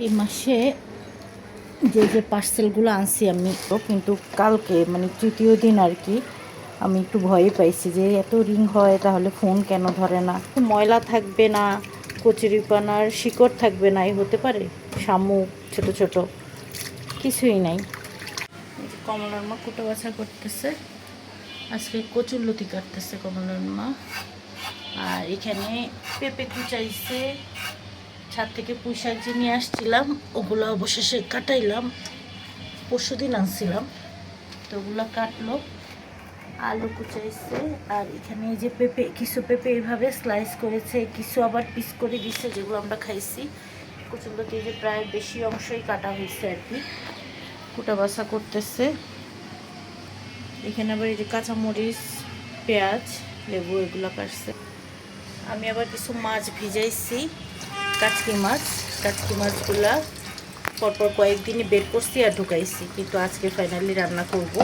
এই মাসে যে পার্সেলগুলো আনছি আমি, কিন্তু কালকে মানে তৃতীয় দিন আর কি, আমি একটু ভয়ে পাইছি যে এত রিং হয় তাহলে ফোন কেন ধরে না, ময়লা থাকবে না, কচুরিপানার শিকড় থাকবে না, এই হতে পারে। শামুক ছোট ছোট কিছুই নাই। কমলার মা কুটো বাছা করতেছে, আজকে কচুরলতি কাটতেছে কমলার মা। আর এখানে পেঁপে কুচাইছে, ছাদ থেকে পুঁই শাক যে নিয়ে আসছিলাম ওগুলো অবশেষে কাটাইলাম, পরশু দিন আনছিলাম, তো ওগুলো কাটলো। আলু কুচাইছে, আর এখানে এই যে পেঁপে, কিছু পেঁপে এইভাবে স্লাইস করেছে, কিছু আবার পিস করে দিচ্ছে যেগুলো আমরা খাইছি। কচুরলতি যে প্রায় বেশি অংশই কাটা হয়েছে আর কি, কুটা বাছা করতেছে। এখানে আবার এই যে কাঁচামরিচ, পেঁয়াজ, লেবু এগুলো কাটছে। আমি আবার কিছু মাছ ভিজাইছি, কাচকি মাছগুলা পরপর কয়েকদিনই বের করছি আর ঢুকাইছি, কিন্তু আজকে ফাইনালি রান্না করব।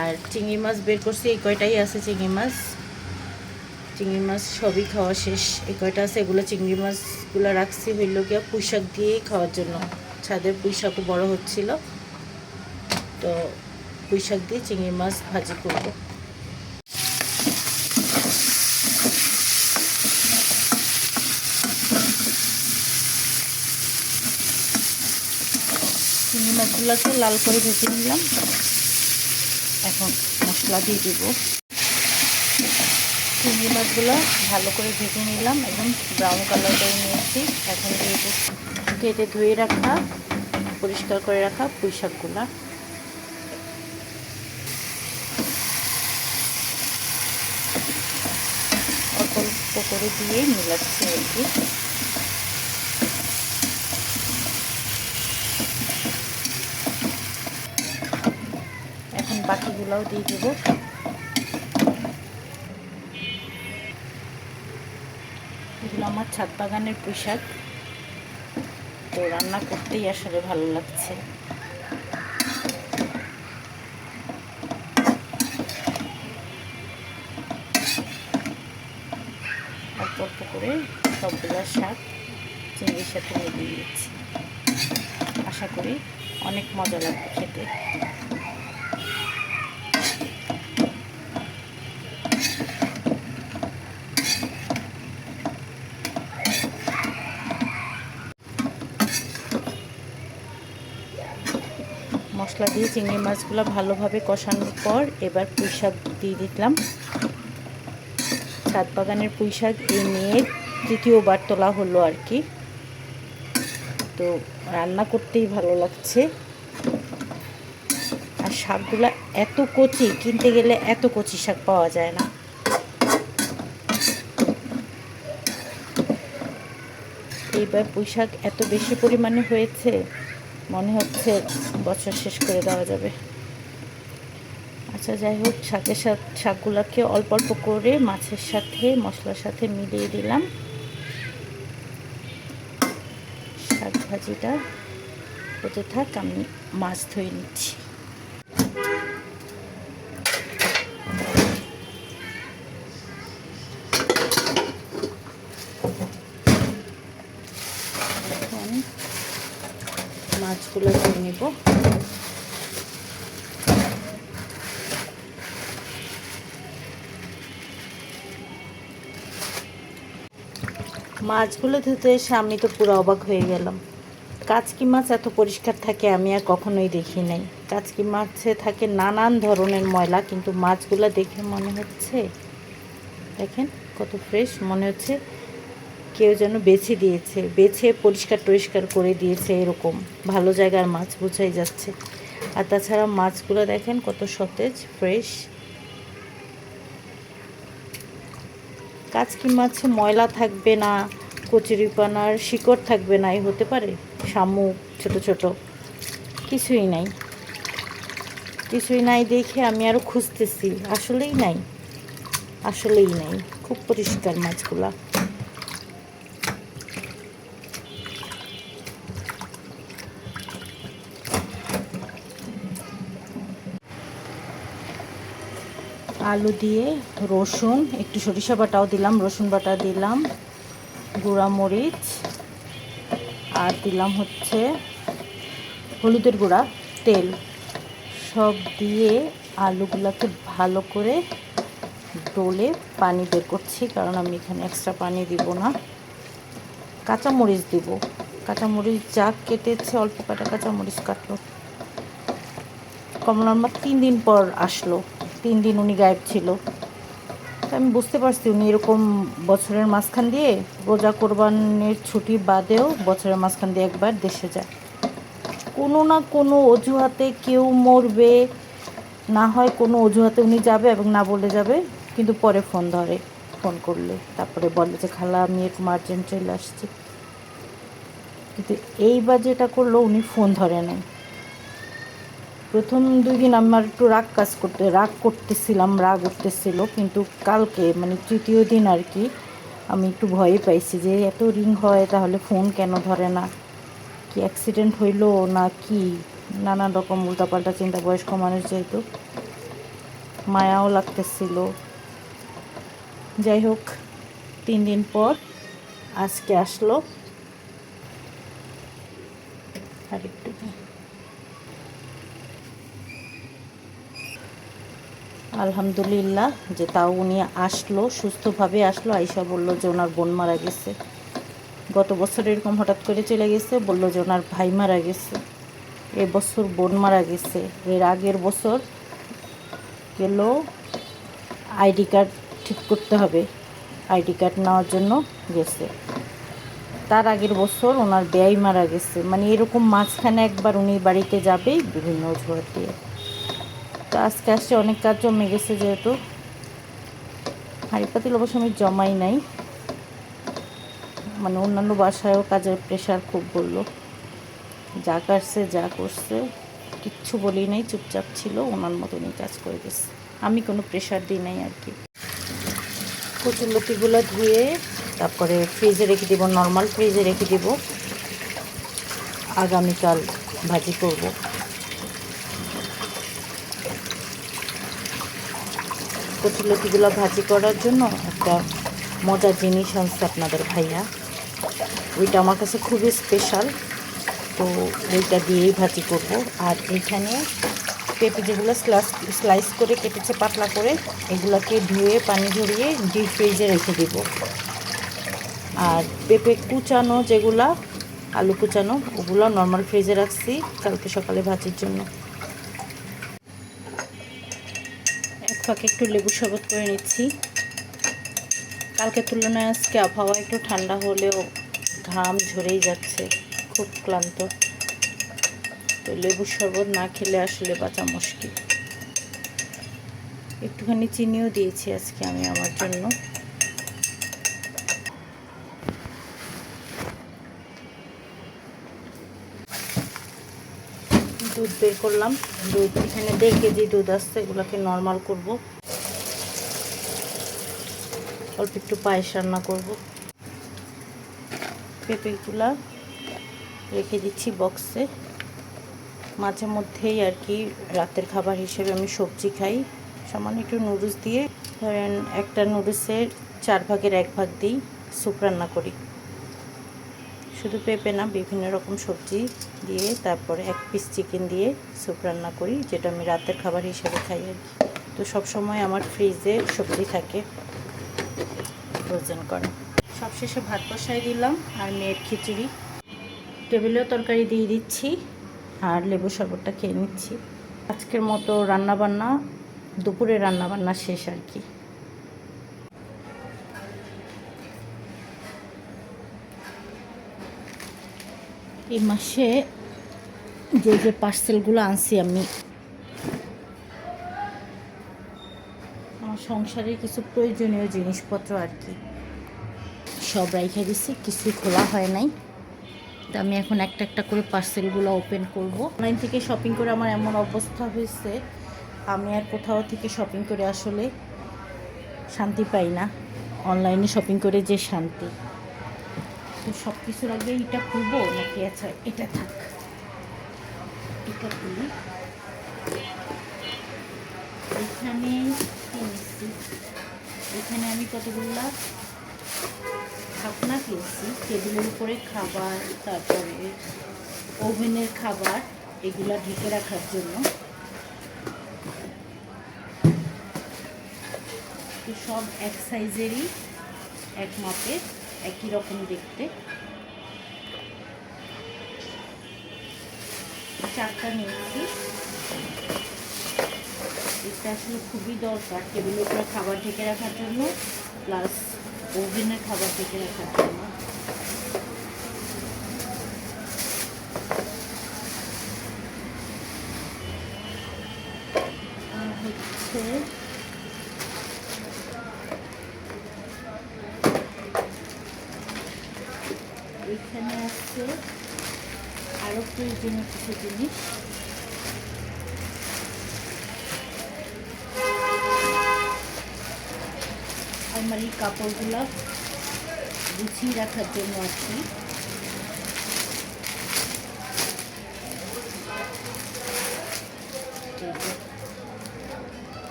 আর চিংড়ি মাছ বের করছি, এই কয়টাই আছে চিংড়ি মাছ সবই খাওয়া শেষ, এই কয়টা আছে। এগুলো চিংড়ি মাছগুলো রাখছি হইল গিয়া পুঁই শাক দিয়েই খাওয়ার জন্য। ছাদের পুঁই শাকও বড় হচ্ছিল, তো পুঁই শাক দিয়ে চিংড়ি মাছ ভাজি করব। চিংড়ি মাছগুলোকে লাল করে ভেজে নিলাম, এখন মশলা দিয়ে দেব। চিংড়ি মাছগুলো ভালো করে ভেজে নিলাম, একদম ব্রাউন কালার করে নিয়েছি। এখন দিয়ে দেব কেটে ধুয়ে রাখা, পরিষ্কার করে রাখা পুঁই শাকগুলো। অল্প অল্প করে দিয়ে মিলাচ্ছি আর কি। এখন বাকিগুলোও দিয়ে দেবো। এগুলো আমার ছাদ বাগানের পুঁই শাক, তো রান্না করতেই আসলে ভালো লাগছে। অল্প অল্প করে সবগুলো শাক চিংড়ির সাথে মিলিয়ে দিচ্ছি, আশা করি অনেক মজা লাগবে খেতে। মশলা দিয়ে চিংড়ি মাছগুলো ভালোভাবে কষানোর পর এবার পুঁই শাক দিয়ে দিলাম। ছাদ বাগানের পুঁই শাক এই নিয়ে তৃতীয়বার তোলা হলো আর কি, তো রান্না করতেই ভালো লাগছে। আর শাকগুলো এত কচি, কিনতে গেলে এত কচি শাক পাওয়া যায় না। এইবার পুঁই শাক এত বেশি পরিমাণে হয়েছে, মনে হচ্ছে বছর শেষ করে দেওয়া যাবে। আচ্ছা যাই হোক, শাকগুলোকে অল্প অল্প করে মাছের সাথে মশলার সাথে মিলিয়ে দিলাম। শাক ভাজিটা হতে থাক, আমি মাছ ধুয়ে নিচ্ছি। এখন মাছগুলো ধুয়ে নেব। মাছগুলো ধুতে এসে আমি তো পুরো অবাক হয়ে গেলাম। কাচকি মাছ এত পরিষ্কার থাকে আমি আর কখনোই দেখি নাই। কাচকি মাছে থাকে নানান ধরনের ময়লা, কিন্তু মাছগুলো দেখে মনে হচ্ছে, দেখেন কত ফ্রেশ, মনে হচ্ছে কেউ যেন বেছে পরিষ্কার করে দিয়েছে, এরকম ভালো জায়গার মাছ বোঝাই যাচ্ছে। আর তাছাড়া মাছগুলো দেখেন কত সতেজ, ফ্রেশ। কাচকি মাছে ময়লা থাকবে না, কচুরিপানার শিকড় থাকবে না, এই হতে পারে। শামুক ছোট ছোট কিছুই নাই দেখে আমি আরও খুঁজতেছি, আসলেই নাই। খুব পরিষ্কার মাছগুলা। আলু দিয়ে রসুন, একটু সরিষা বাটাও দিলাম, রসুন বাটা দিলাম, গুঁড়া মরিচ আর দিলাম হচ্ছে হলুদের গুঁড়া, তেল, সব দিয়ে আলুগুলোকে ভালো করে ডলে পানি বের করছি, কারণ আমি এখানে এক্সট্রা পানি দিব না। কাঁচামরিচ দিব, কাঁচামরিচ যা কেটেছে, অল্প কাটা কাঁচামরিচ কাটলো। কমলার মা 3 দিন পর আসলো, 3 দিন উনি গায়েব ছিল। আমি বুঝতে পারছি উনি এরকম বছরের মাঝখান দিয়ে, রোজা কোরবানির ছুটি বাদেও বছরের মাঝখান দিয়ে একবার দেশে যায়। কোনো না কোনো অজুহাতে কেউ মরবে, না হয় কোনো অজুহাতে উনি যাবে এবং না বলে যাবে, কিন্তু পরে ফোন ধরে, ফোন করলে তারপরে বলে যে খালা আমি এরকম আর্জেন্ট চলে আসছি। কিন্তু এইবার যেটা করলো, উনি ফোন ধরে নাই। প্রথম 2 দিন আমার একটু রাগ উঠতেছিল, কিন্তু কালকে মানে তৃতীয় দিন আর কি আমি একটু ভয়ে পাইছি যে এত রিং হয়, তাহলে ফোন কেন ধরে না, কি অ্যাক্সিডেন্ট হইলো না কি, নানান রকম উল্টাপাল্টা চিন্তা। বয়স্ক মানুষ যেহেতু, মায়াও লাগতেছিল। যাই হোক, 3 দিন পর আজকে আসলো। আর একটু আলহামদুলিল্লাহ যে তাও উনি আসলো, সুস্থভাবে আসলো। আইসা বললো যে ওনার বোন মারা গেছে। গত বছর এরকম হঠাৎ করে চলে গেছে, বললো যে ওনার ভাই মারা গেছে। এবছর বোন মারা গেছে। এর আগের বছর গেল আইডি কার্ড ঠিক করতে হবে, আইডি কার্ড নেওয়ার জন্য গেছে। তার আগের বছর ওনার বেয়াই মারা গেছে। মানে এরকম মাঝখানে একবার উনি বাড়িতে যাবে বিভিন্ন অজুহাত দিয়ে। তো আজকে আসছে, অনেক কাজ জমে গেছে, যেহেতু হাঁড়ি পাতিল অবশ্য আমি জমাই নাই, মানে অন্যান্য বাসায়ও কাজের প্রেশার খুব বললো। যা কাটছে যা করছে কিচ্ছু বলি নাই, চুপচাপ ছিল, ওনার মতনই কাজ করে গেছে। আমি কোনো প্রেশার দিই নাই আর কি। কচুরলতিগুলো ধুয়ে তারপরে ফ্রিজে রেখে দিব, নর্মাল ফ্রিজে রেখে দিব, আগামীকাল ভাজি করব। কচুরলতিগুলো ভাজি করার জন্য একটা মজার জিনিস আনছে আপনাদের ভাইয়া, ওইটা আমার কাছে খুবই স্পেশাল। তো ওইটা দিয়েই ভাজি করব। আর এইখানে পেঁপে যেগুলো স্লাইস করে কেটেছে পাতলা করে, এগুলোকে ধুয়ে পানি ঝরিয়ে ডিপ ফ্রিজে রেখে দিব। আর পেঁপে কুচানো যেগুলা, আলু কুচানো, ওগুলো নর্মাল ফ্রিজে রাখছি কালকে সকালে ভাজির জন্য। এক ফাঁকে একটু লেবু শরবত করে নিচ্ছি। কালকের তুলনায় আজকে আবহাওয়া একটু ঠান্ডা হলেও ঘাম ঝরেই যাচ্ছে, খুব ক্লান্ত। তো লেবুর শরবত না খেলে আসলে বাঁচা মুশকিল। একটুখানি চিনিও দিয়েছি আজকে আমি আমার জন্য। দুধ বের করলাম, দুধ এখানে 1.5 কেজি দুধ আসছে, এগুলোকে নর্মাল করব। অল্প একটু পায়েস রান্না করব। পেঁপেগুলা রেখে দিচ্ছি বক্সে। মাঝে মধ্যেই আর কি রাতের খাবার হিসেবে আমি সবজি খাই, সামান্য একটু নুডলস দিয়ে, ধরেন একটা নুডলসের 4 ভাগের 1 ভাগ দিই স্যুপ রান্না করি। শুধু পেঁপে না, বিভিন্ন রকম সবজি দিয়ে, তারপরে 1 পিস চিকেন দিয়ে স্যুপ রান্না করি, যেটা আমি রাতের খাবার হিসেবে খাই আর কি। তো সবসময় আমার ফ্রিজে সবজি থাকে ফ্রোজেন করা। সবশেষে ভাত বসাই দিলাম, আর মেয়ের খিচুড়ি, টেবিলেও তরকারি দিয়ে দিচ্ছি, আর লেবু শরবতটা খেয়ে নিচ্ছি। আজকের মতো রান্নাবান্না, দুপুরে রান্নাবান্না শেষ আর কি। এই মাসে যে পার্সেলগুলো আনছি আমি, আমার সংসারের কিছু প্রয়োজনীয় জিনিসপত্র আর কি, সব রেখে দিছি, কিছুই খোলা হয় নাই। তো আমি এখন একটা একটা করে পার্সেলগুলো ওপেন করব। অনলাইন থেকে শপিং করে আমার এমন অবস্থা হয়েছে, আমি আর কোথাও থেকে শপিং করে আসলে শান্তি পাই না। অনলাইনে শপিং করে যে শান্তি। তো সব কিছুর আগে এটা খুলবো নাকি, আচ্ছা এটা থাক, এটা খুলি। এখানে এখানে আমি কতগুলো ঢাকনা কিনছি টেবিলের উপরে খাবার, তারপরে ওভেনের খাবার এগুলা ঢেকে রাখার জন্য। সব এক সাইজেরই, এক মাপের, একই রকম দেখতে। 4টা নিয়েছি। এটা আসলে খুবই দরকার টেবিলের উপরে খাবার ঢেকে রাখার জন্য, প্লাস ওভেনের খাবার ঢেকে রাখার জন্য। আর হচ্ছে এখানে আছে আরও প্রয়োজনীয় কিছু জিনিস। আলমারির কাপড়গুলো গুছিয়ে রাখার জন্য আর কি।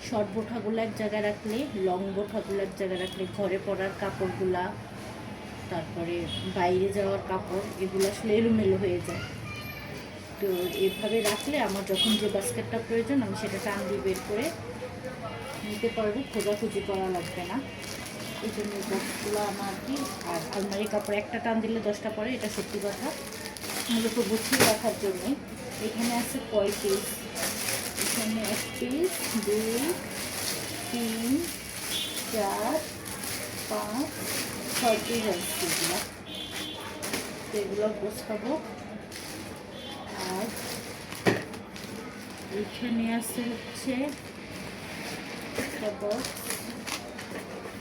শর্ট বোঠাগুলো এক জায়গায় রাখলে, লং বোঠাগুলো এক জায়গায় রাখলে, ঘরে পরার কাপড়গুলা, তারপরে বাইরে যাওয়ার কাপড়, এগুলো আসলে এলোমেলো হয়ে যায়। তো এভাবে রাখলে আমার যখন যে বাস্কেটটা প্রয়োজন আমি সেটা টান দিয়ে বের করে নিতে পারবো, খোঁজাখুঁজি করা লাগবে না। এই জন্য এই বক্সগুলো আমার কি। আর আলমারির কাপড় একটা টান দিলে 10টা পরে, এটা সত্যি কথা। মূলত গুছিয়ে রাখার জন্যে। এখানে আছে কয় পিস, এখানে 1 পিস, 2, 3, 4, 5, 6 পিস আছে এগুলো। তো এগুলো গোছাবো। আর এখানে আছে হচ্ছে একটা বক্স।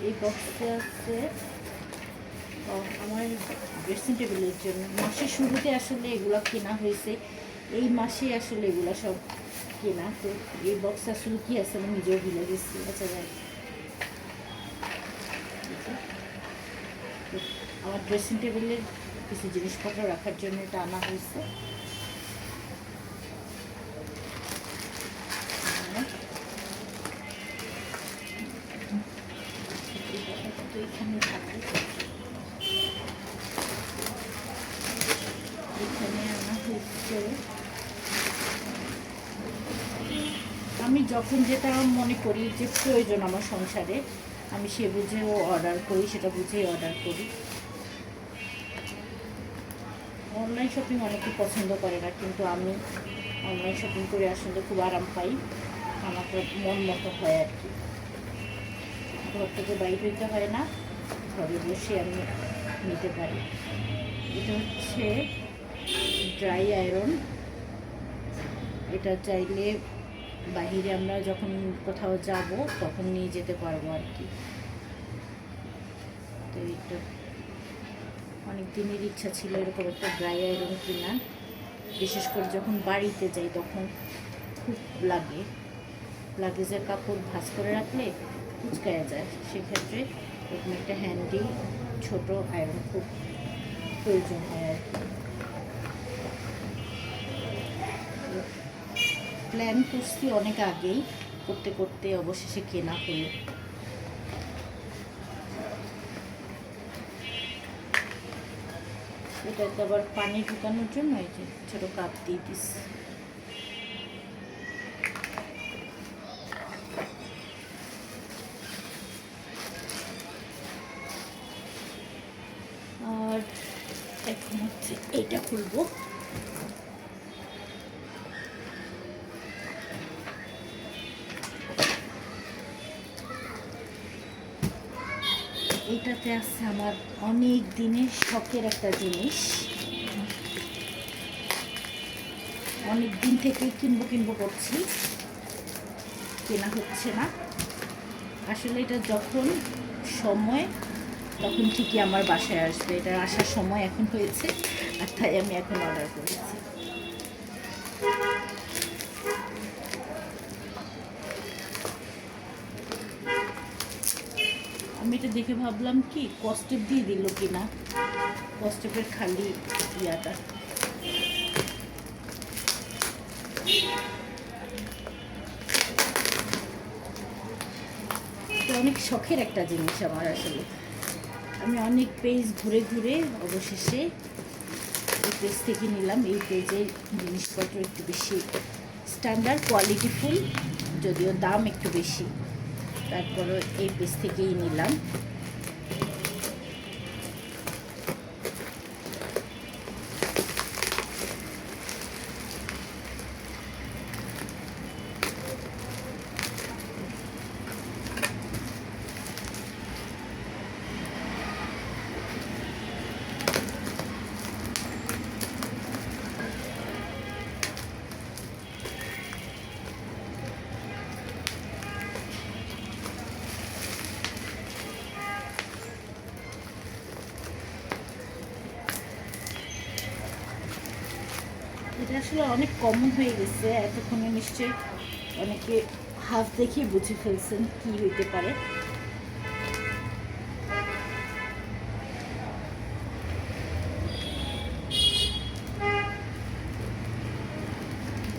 এই বক্সে আছে আমার ড্রেসিং টেবিলের জন্য। মাসের শুরুতে আসলে এগুলো কেনা হয়েছে, এই মাসে আসলে এগুলো সব কেনা। তো এই বক্স আসলে কি আছে আমি নিজেও ভুলে গেছি। আচ্ছা যাই, আমার ড্রেসিং টেবিলের কিছু জিনিসপত্র রাখার জন্য এটা আনা হয়েছে। এখানে থাকে, এখানে আনা হচ্ছে। আমি যখন যেটা মনে করি যে প্রয়োজন আমার সংসারে, আমি সে বুঝেও অর্ডার করি, সেটা বুঝেই অর্ডার করি। অনলাইন শপিং অনেকেই পছন্দ করে না, কিন্তু আমি অনলাইন শপিং করে আসলে খুব আরাম পাই। আমাকে মন মতো হয় আর কি। ঘর থেকে বাইরে হইতে হয় না, ঘরে বসে আমি নিতে পারি। এটা হচ্ছে ড্রাই আয়রন। এটা চাইলে বাহিরে আমরা যখন কোথাও যাব তখন নিয়ে যেতে পারবো আর কি। তো এটা অনেক দিনের ইচ্ছা ছিল এরকম একটা ড্রাই আয়রন কেনার। বিশেষ করে যখন বাড়িতে যাই তখন খুব লাগেজের কাপড় ভাঁজ করে রাখলে কুচকায়া যায়, সেক্ষেত্রে এরকম একটা হ্যান্ডি ছোট আয়রন খুব প্রয়োজন হয় আর কি। প্ল্যান করছি অনেক আগেই, করতে করতে অবশেষে কেনা হলো। এটাতে আবার পানি ঢুকানোর জন্য এই যে ছোটো কাপ দিয়ে দিচ্ছি। আর এখন হচ্ছে এইটা খুলবো। এইটাতে আছে আমার অনেক দিনের শখের একটা জিনিস। অনেক দিন থেকে কিনবো করছি, কেনা হচ্ছে না। আসলে এটা যখন সময় তখন ঠিকই আমার বাসায় আসবে। এটা আসার সময় এখন হয়েছে, আর তাই আমি এখন অর্ডার করেছি। আমি আমি এটা দেখে ভাবলাম কি কস্টেপ দিয়ে দিল কিনা, কস্টেপের খালি ইয়াটা। এটা অনেক শখের একটা জিনিস আমার আসলে। আমি অনেক পেজ ঘুরে ঘুরে অবশেষে এই পেজ থেকে নিলাম। এই পেজের জিনিসপত্র একটু বেশি স্ট্যান্ডার্ড, কোয়ালিটিফুল, যদিও দাম একটু বেশি, তারপরে এই পেজ থেকেই নিলাম। এটা আসলে অনেক কমন হয়ে গেছে এতক্ষণে, নিশ্চয়ই অনেকে হাফ দেখে বুঝে ফেলছেন কি হইতে পারে।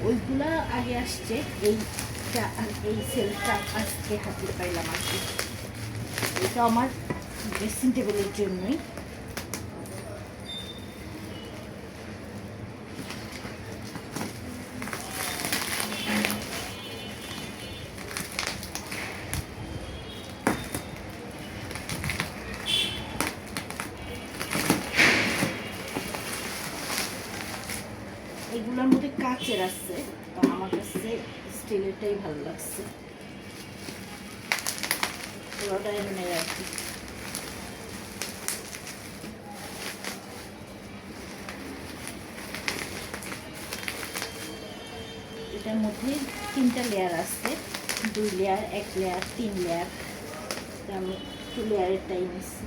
ওইগুলা আগে আসছে, এইটা আর এই সেলটা আজকে হাতে পাইলাম আর কি। এটা আমার ড্রেসিং টেবিলের জন্যই। এগুলোর মধ্যে কাচের আছে, তো আমার কাছে স্টিলেরটাই ভালো লাগছে। পুরোটা এমনি আর কি। এটার মধ্যে 3টা লেয়ার আছে, 2 লেয়ার, 1 লেয়ার, 3 লেয়ার। আমি 2 লেয়ারেরটাই নিচ্ছি।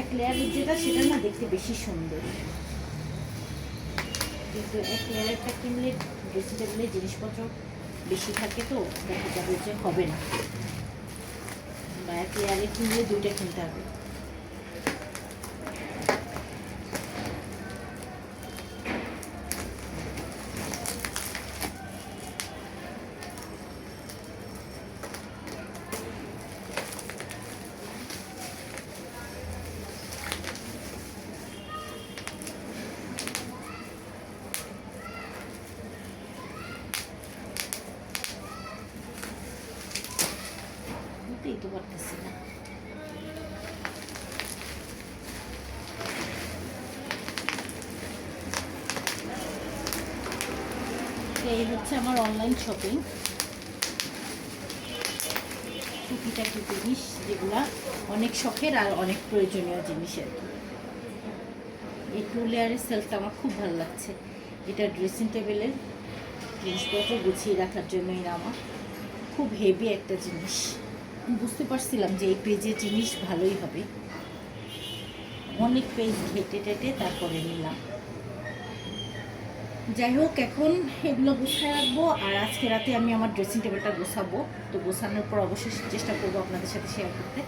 এক লেয়ারের যেটা সেটা না দেখতে বেশি সুন্দর, কিন্তু 1 লেয়ারেরটা কিনলে ড্রেসিং টেবিলের জিনিসপত্র বেশি থাকে, তো দেখা যাবে যে হবে না, বা 1 লেয়ারে কিনলে 2টা কিনতে হবে। বুঝতেই তো পারতেছি না। এই হচ্ছে আমার অনলাইন শপিং, টুকিটাকি জিনিস যেগুলা অনেক শখের আর অনেক প্রয়োজনীয় জিনিস আর কি। এই 2 লেয়ারের সেলফটা আমার খুব ভালো লাগছে। এটা ড্রেসিং টেবিলের জিনিসপত্র গুছিয়ে রাখার জন্যই না, আমার খুব হেভি একটা জিনিস। বুঝতে পারছিলাম যে এই পেজের জিনিস ভালোই হবে, অনেক পেজ ঘেটে টেটে তারপরে নিলাম। যাই হোক, এখন এগুলো গুছিয়ে রাখবো, আর আজকে রাতে আমি আমার ড্রেসিং টেবিলটা গোছাবো। তো গোছানোর পর অবশ্যই চেষ্টা করবো আপনাদের সাথে শেয়ার করতে।